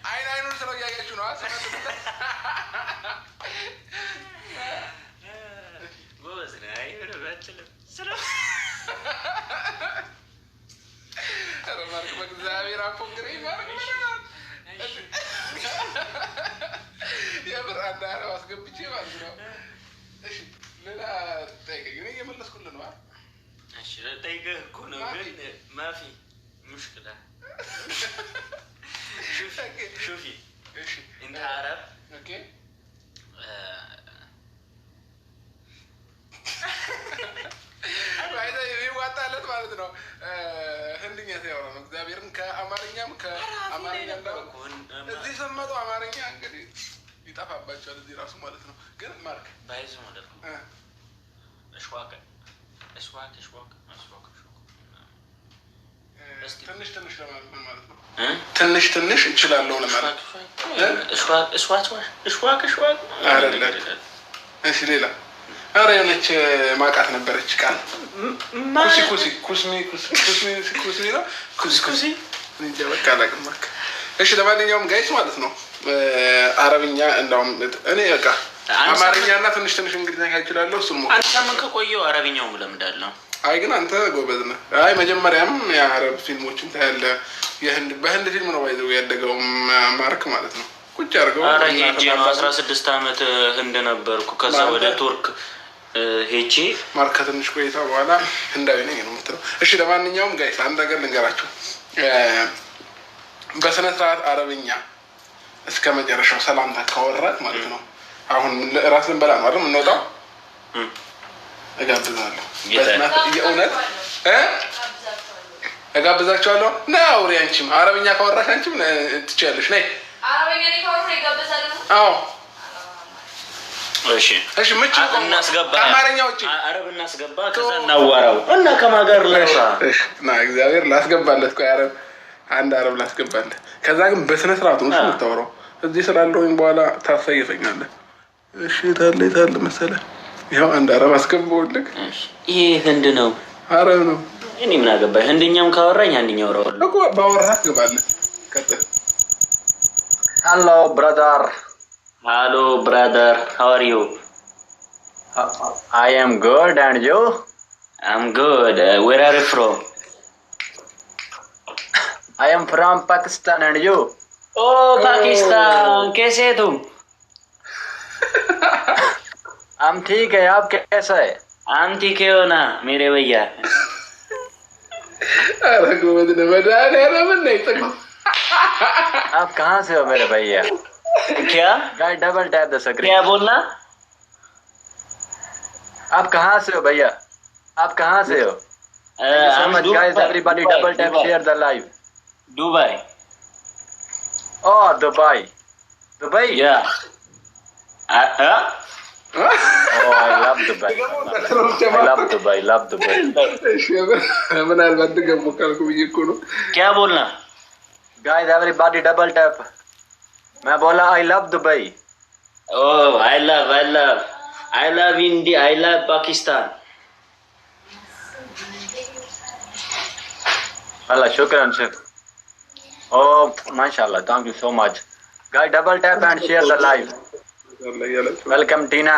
አይን አይኑን ስለው እያያችሁ ነው። ጎበዝ ነህ። አይ በችልም ስለው ማርክ በእግዚአብሔር አፎግረኝ ማርክ የምር አንድ አረብ አስገብቼ ማለት ነው። እሺ ሌላ ጠይቀኝ። እኔ እየመለስኩልህ ነው። እሺ ጠይቀህ እኮ ነው ግን ማፊ ሙሽክላ شوفي انت عرب اوكي ባይዛ ይዋጣለት ማለት ነው። ህንድኛ ሲያወራ ነው እግዚአብሔርን ከአማርኛም ከአማርኛ እዚህ ሰመጡ አማርኛ እንግዲህ ይጠፋባቸዋል እዚህ ራሱ ማለት ነው። ግን ማርክ ባይዞ ማለት ነው እሽዋቅ ትንሽ ትንሽ ለማለት ነው ማለት ነው። ትንሽ ትንሽ እችላለሁ ለማለት እሽዋቅ አይደለም። እሺ ሌላ ኧረ የሆነች ማቃት ነበረች ቃል ኩስሚ ነው ኩሲ እንጃ በቃ አላውቅም። በቃ እሺ ለማንኛውም ጋይስ ማለት ነው አረብኛ እንዳውም እኔ በቃ አማርኛ እና ትንሽ ትንሽ እንግሊዝኛ እችላለሁ። እሱን ሞክር። አንተ ምን ከቆየው አረብኛው እለምዳለሁ። አይ ግን አንተ ጎበዝ ነህ። አይ መጀመሪያም የአረብ ፊልሞችን ታያለህ። በህንድ ፊልም ነው ባይዘው ያደገው ማርክ ማለት ነው። ቁጭ አድርገው አረኝ ሄጄ ነው 16 ዓመት ህንድ ነበርኩ። ከዛ ወደ ቱርክ ሄጄ ማርክ ትንሽ ቆይታ በኋላ ህንዳዊ ነኝ ነው የምትለው። እሺ ለማንኛውም ጋይስ አንድ ነገር ልንገራችሁ። በስነ ስርዓት አረብኛ እስከ መጨረሻው ሰላምታ ካወራክ ማለት ነው። አሁን ራስን በላ ነው አይደል የምንወጣው? እጋብዛለሁ የእውነት እጋብዛቸዋለሁ። ነይ አውሪ አንቺም አረብኛ ካወራሽ አንቺም ትችያለሽ። ነይ አረብኛ ላይ ካወራሽ ይጋብዛለሁ። አዎ እሺ እሺ ምንጭ እናስገባ አማርኛ ውጪ አረብ እናስገባ። ከዛ እናዋራው እና ከማጋር ለራ እሺ ና እግዚአብሔር ላስገባለት። ቆይ አረብ አንድ አረብ ላስገባለት። ከዛ ግን በስነ ስርዓቱ ነው የምታወራው። እዚህ ስላለውኝ በኋላ ታሳይፈኛለህ። እሺ ታለ መሰለህ ያው አንድ አረብ አስገባውልክ። ይሄ ህንድ ነው አረብ ነው። እኔ ምን አገባኝ? ህንድኛም ካወራኝ አንድኛው አወራዋለሁ እኮ ባወራህ አስገባለህ። ቀጥል። Hello brother. Hello brother, how are you? I am good and you? I'm good. Where are you from? I am from Pakistan and you? Oh, Pakistan. कैसे तुम? हम ठीक है, आप कैसा है? हम ठीक हो ना मेरे भैया? अरे गोविंद ने बताया ना मैं नहीं सकता। आप कहाँ से हो मेरे भैया? क्या? Guys double tap the screen. क्या बोलना? आप कहाँ से हो भैया? आप कहाँ से हो? So much guys, everybody double tap share the live. Dubai. Oh, Dubai. Dubai? Yeah. Oh, I love Dubai. I love Dubai. Love Dubai. ምናልባት ደግሞ ካልኩ ብዬ እኮ ነው። क्या बोलना? Guys, everybody double tap. मैं बोला I love Dubai. Oh, I love India. I love Pakistan. Allah, shukran, Sheikh. Oh, mashallah. Thank you so much. Guys, double tap and share the live. Welcome Tina,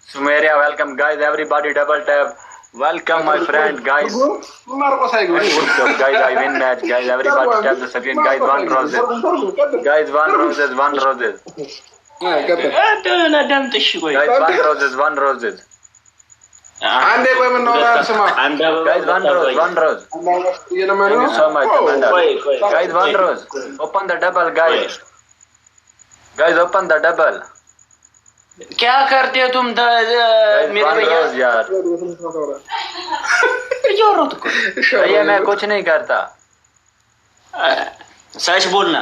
Sumeria, welcome guys, everybody double tap. Welcome my friend guys. Good job guys, I win match guys, everybody tap the screen guys. One roses guys, one roses. Guys, one roses. አንዴ ቆይ ምን ነው አስማ guys, one rose. Thank you so much Amanda. Guys, one rose. Open the double guys. Guys, open the double. क्या करते हो तुम मेरे भैया? यार भैया मैं कुछ नहीं करता. सच बोलना.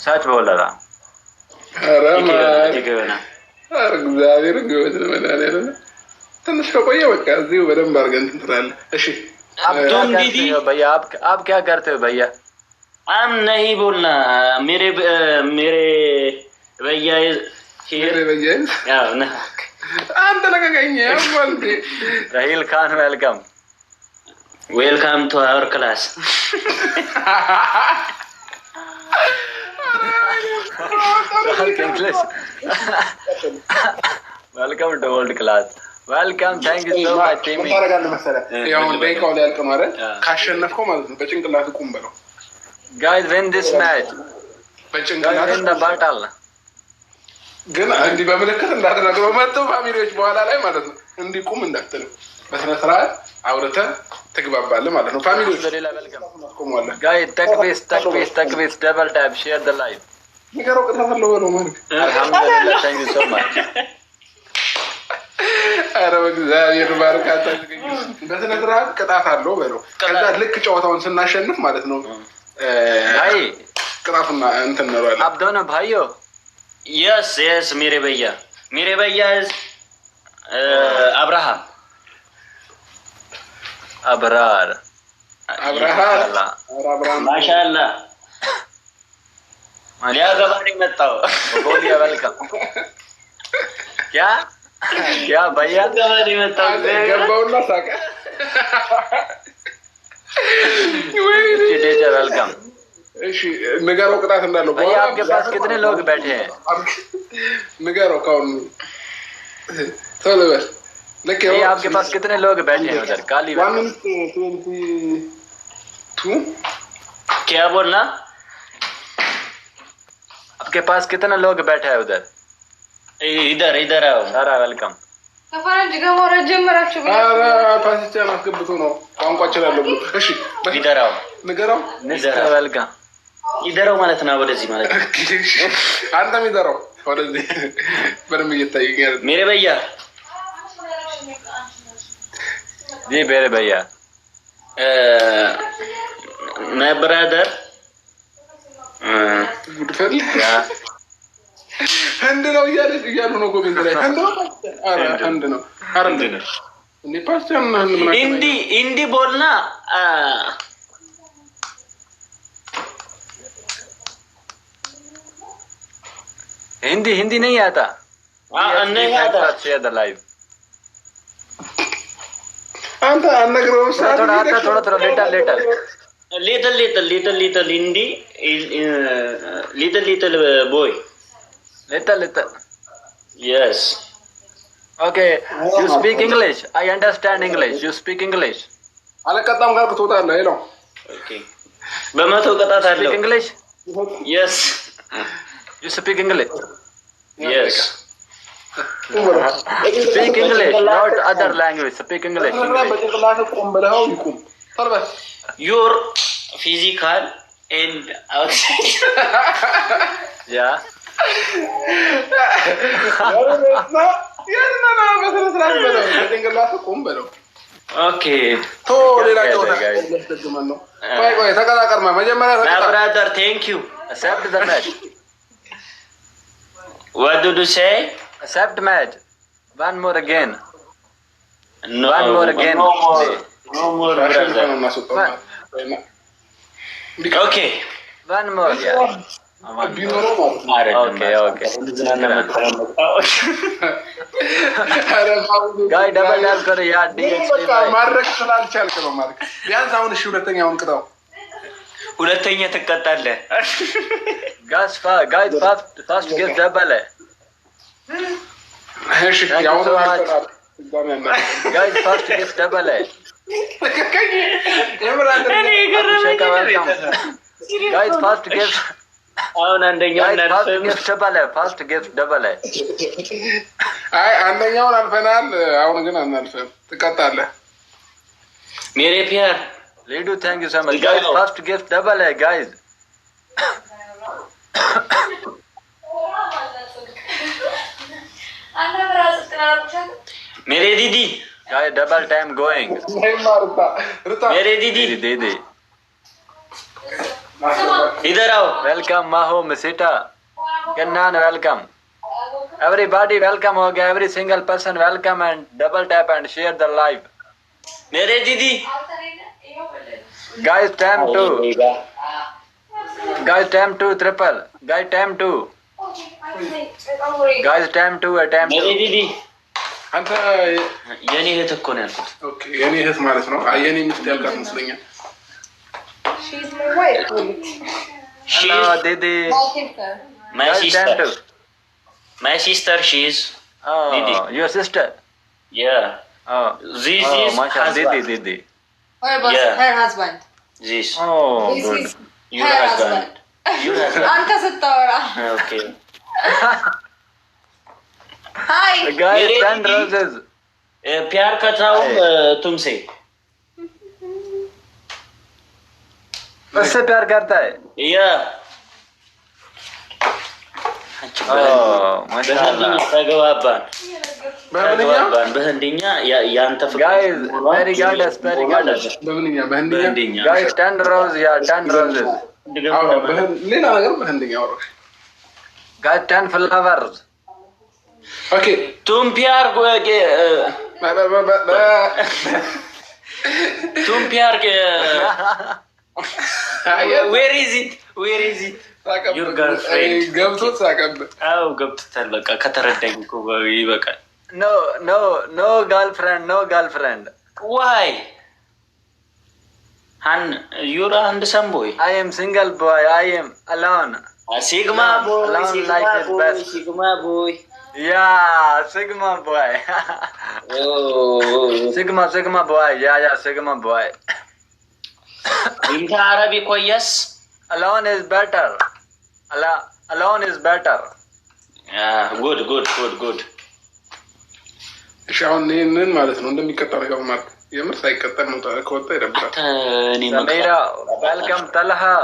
सच बोल रहा. እግዚአብሔር ግወት ለመዳን ትንሽ ከቆየ በቃ እዚሁ በደንብ አድርገን ትላለህ። እሺ अब तुम दीदी भैया आप क्या करते हो भैया? हम नहीं बोलना. मेरे भैया አንተ ለቀቀኝ። Raheel Khan welcome. Welcome to our class. English. Welcome to old class. Welcome. Thank you so much, Timmy. ታደርጋለህ መሰለህ? ያው ደቂቃው ላይ ያልቅ ማለት ካሸነፍከው ማለት ነው በጭንቅላት ቁም በለው። Guys, win this match. Guys, በጭንቅላት win the battle. ግን እንዲህ በምልክት እንዳትነግረው መጥቶ ፋሚሊዎች በኋላ ላይ ማለት ነው እንዲህ ቁም እንዳትለው በስነ ስርዓት አውርተህ ትግባባለህ ማለት ነው። ፋሚሊዎች Guys, takbis, double tap, share the live. ንገረው ቅጣት አለው በለው ማለት Alhamdulillah, thank you so much. ኧረ በእግዚአብሔር ባርካታ በስነ ስርዓት ቅጣት አለው በለው። ከዛ ልክ ጨዋታውን ስናሸንፍ ማለት ነው Bhai, ቅጣቱና እንትን እንለዋለን። आप दोनों भाइयों. Yes yes मेरे भैया अब्राहम. अबरार. አብርሃም माशाअल्लाह ሊያገባ ነው የመጣው። बोलिए वेलकम. क्या क्या भैया? ሊያገባ ነው የመጣው። ገባውና ሳቀ። वेलकम. እሺ ንገረው ቅጣት እንዳለው። भैया आपके पास कितने लोग बैठे हैं? ንገረው ካሁን ቶሎ በል። ልክ भैया आपके पास कितने लोग बैठे हैं उधर? काली क्या बोलना? आपके पास कितने लोग बैठे हैं उधर? इधर आओ. सारा वेलकम. ከፈረንጅ ጋር ማውራት ጀመራችሁ ብሎ ፓስቻን አስገብቶ ነው ቋንቋ እችላለሁ ብሎ። እሺ इधर आओ. ንገረው። मिस्टर वेलकम. ይደረው ማለት ነው። ወደዚህ ማለት ነው። አንተም ይደረው ወደዚህ በደንብ እየታየኛል። मेरे भैया जी मेरे भैया. मैं ब्रदर ጉድፈል ህንድ ነው እያሉ ነው ኮሜንት ላይ ህንድ ነው። ኧረ ህንድ ነው አይደል እንዴ? ፓስቻን ህንድ ምን हिंदी बोलना. हिंदी नहीं आता. नहीं आता. Share the live. አንተ አነግረው थोड़ा आता, थोड़ा letter. little Hindi. little boy. Little. Yes. Okay, you speak English. I understand English. You speak English. አለቀጣም ጋር ትወጣለህ ይለው። Okay. በመቶ ቅጣት አለው. Speak English. Yes. You speak English. Yes. Speak English, not other language. Speak English. በጭንቅላት ቆም ብለኸው ይቁም። ተርበስ Your physical and outside. Yeah. በጭንቅላት ቆም በለው። Okay. ቶ ሌላ ጨዋታ ነው። ቆይ ተቀጣቀርማ መጀመሪያ My ተቀጣ brother, thank you. Accept the match. What did you say? Accept match. One more again. No. One more again. No more. No more, brother. Okay. One more. Yeah. ቢኖረው ማለት ነው። Okay. Guy double tap करो यार. DXT ማድረግ ስላልቻልክ ነው ማለት ቢያንስ አሁን እሺ ሁለተኛውን ቅጣው። ሁለተኛ ትቀጣለህ። Guys, fast get double है. እሺ ያው Guys, fast get double है. Guys, fast get. አሁን አንደኛው Guys, fast get double है. አይ አንደኛውን አልፈናል። አሁን ግን አናልፈም። ትቀጣለህ። मेरे प्यार. Lidu, thank you so much. Guys, fast get double है, guys. मेरे दीदी. Guys, double time going. मेरे दीदी. Didi. इधर आओ. Welcome, Maho, Misita. Kannan, welcome. Everybody welcome हो गया. Every single person welcome and double tap and share the live. मेरे दीदी. Guys, time 2. Guys, time 2 triple. Guys, time 2. Guys, time 2. Time मेरे 2. दीदी. አንተ የኔ እህት እኮ ነው ያልኩት። ኦኬ የኔ እህት ማለት ነው። የኔ ሚስት ያልካት መስለኛል። Hello, Didi. My sister, she's Didi. Your sister? Yeah. This is husband. Didi. What about her husband? This. This Good. is Your her husband. Your husband. Anta sataora. Okay. Hi. The guy Mere 10 Didi. roses. प्यार करता हूँ तुमसे. उससे प्यार करता है? Yeah. माशाल्लाह. ተግባባን በምንኛ በህንድኛ ያንተ ፍቅር Guys, very goddess, very goddess. በምንኛ በህንድኛ በህንድኛ Guys, 10 roses, yeah, 10 roses. ሌላ ነገር በህንድኛ አወራሽ። Guys, 10 flowers. ኦኬ तुम प्यार तुम प्यार where is it your girlfriend ገብቶት ሳቀብህ። አዎ ገብቶታል። በቃ ከተረዳኝ እኮ ይበቃል። No girlfriend, no girlfriend. why han you're a handsome boy. I am single boy, I am alone. sigma boy Alone life is best. sigma boy Yeah, Sigma boy. oh Sigma boy, yeah, Sigma boy. انت عربي كويس. Alone is better. Alone is better. good እሺ አሁን ይህንን ማለት ነው እንደሚቀጣ ነገር ማለት የምር ሳይቀጠል ነው ከወጣ ይደብራል። Samira, welcome Talha,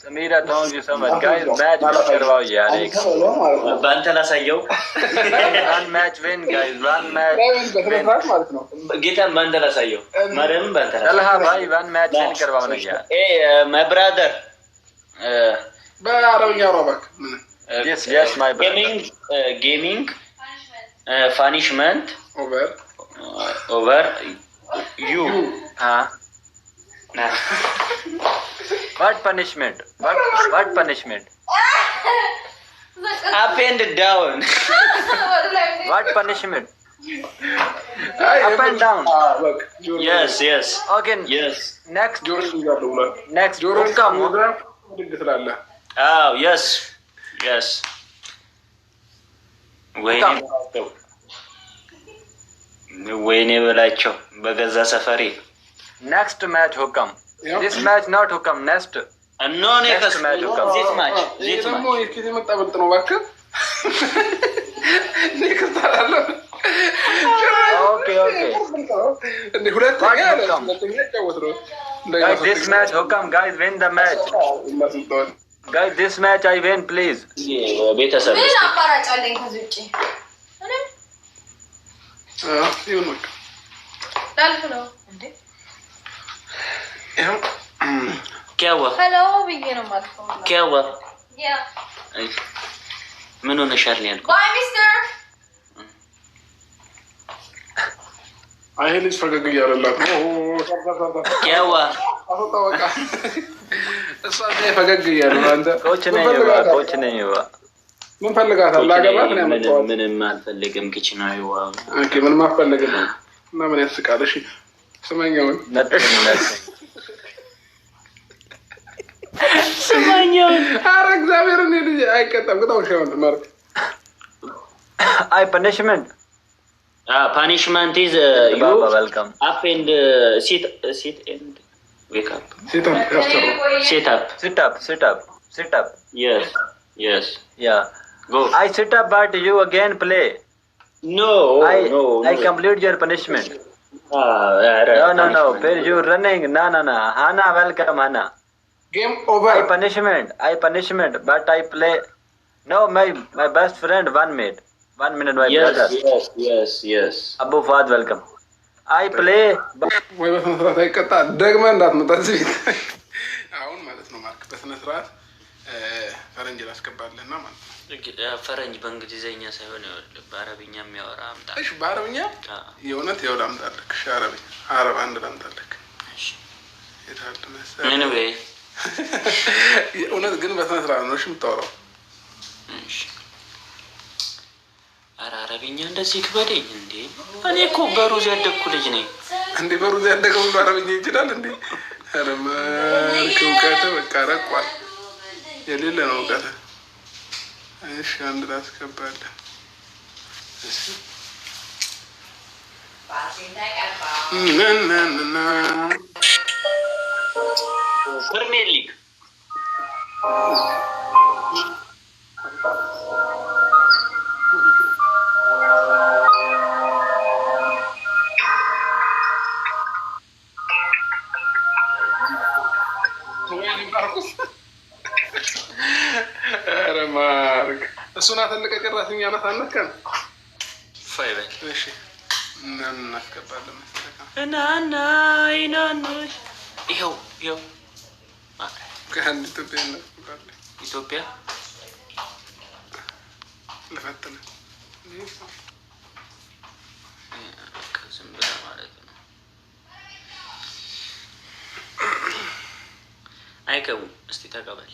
Samira, thank you so much. Guys, match करवाओ यार एक. በአንተ ላሳየው One match win, guys. One match win. ማለት ነው ጌታን በአንተ ላሳየው ማርያም በአንተ Talha भाई, one match win करवाओ ना यार. my brother በአረብኛ ነው እባክህ። Yes, my brother. gaming punishment ኦቨር you Huh? What punishment? What punishment? up and down. What punishment? Up and down. yes Okay. yes Next. ጆሮ ይጋር ብሏል። Next. ጆሮ Come on. ድግ ትላለህ። yes ወይኔ በላቸው በገዛ ሰፈሬ። Next match Hukam. This match not Hukam. Next. no next match Hukam. this match ይሄ ደግሞ የት የመጣ ብልጥ ነው እባክህ። ኔክስት አላለሁ። Okay. እንደ ሁለተኛ Hukam? ጫወት ነው። Guys, this match Hukam. Guys, win the match. እናስልጠዋል። Guys, this match I win, please. ቤተሰብ ምን አማራጭ አለኝ ከዚህ ውጪ? ይሁን በቃ ላልፍ ነው እንዴ? ይኸው ኬዋ ሄሎ ብዬ ነው የማልፈው። ኬዋ ያ ምን ሆነሻል ነው ያልኩት። ባይ ሚስተር ይሄ ልጅ ፈገግ እያለላት ነው። ኬዋ አሁን በቃ እሷ ፈገግ እያለ ነው። አንተ Coach नहीं हुआ. ምን ፈልጋታል? ላገባት ነው ያመጣው። ምንም አልፈልግም። ኪችን አይዋ ኦኬ ምንም አልፈልግም እና ምን ያስቃል? እሺ ስመኛው Nothing. ስማኛው ኧረ እግዚአብሔርን ልጅ አይቀጣም። ግን አውሽ ነው ማለት I punishment. punishment is Baba, welcome. up and sit and wake up. ሴት ያሰሩ sit up. Yes. Yeah. Go. I sit up, but you again play. No. I complete your punishment. No. punishment. You running. No. Hana, welcome, Hana. ጌም ኦቨር I punishment, but I play. No, my best friend, 1 minute. 1 minute, my brother. Yes. Abu Fad, welcome. I play. ወይ በስነ ስርዓት አይቀጣ ደግመህ እንዳትመጣ እዚህ ቤት አሁን ማለት ነው። ማርክ በስነ ስርዓት ፈረንጅ ላስገባልህና ማለት ነው። ፈረንጅ በእንግሊዘኛ ሳይሆን በአረብኛ የሚያወራ አምጣ። እሺ በአረብኛ የእውነት ይኸው ላምጣልህ። እሺ አረብ አንድ ላምጣልህ። የታለ መሰለህ anyway የእውነት ግን በስነ ስርዓት ነው እሺ የምታወራው። ኧረ አረቢ አረብኛ እንደዚህ ክበደኝ እንዴ? እኔ እኮ በሩዝ ያደግኩ ልጅ ነኝ። እንዴ በሩዝ ያደገ ሁሉ አረብኛ ይችላል እንዴ? ኧረ ማርክ እውቀት በቃ ረቋል። የሌለ ነው እውቀት። እሺ አንድ ላስገባለን። እሺ ፕሪሚየር ሊግ ኧረ ማርክ እሱን አተለቀ ጭራሽ እኛ ናት አነከን ፋይበል። እሺ እናስገባለን መሰለህ እናና ይኸው ከአንድ ኢትዮጵያ እናስገባለን። ኢትዮጵያ ልፈትነ ዝም ብለህ ማለት ነው። አይገቡም። እስቲ ተቀበል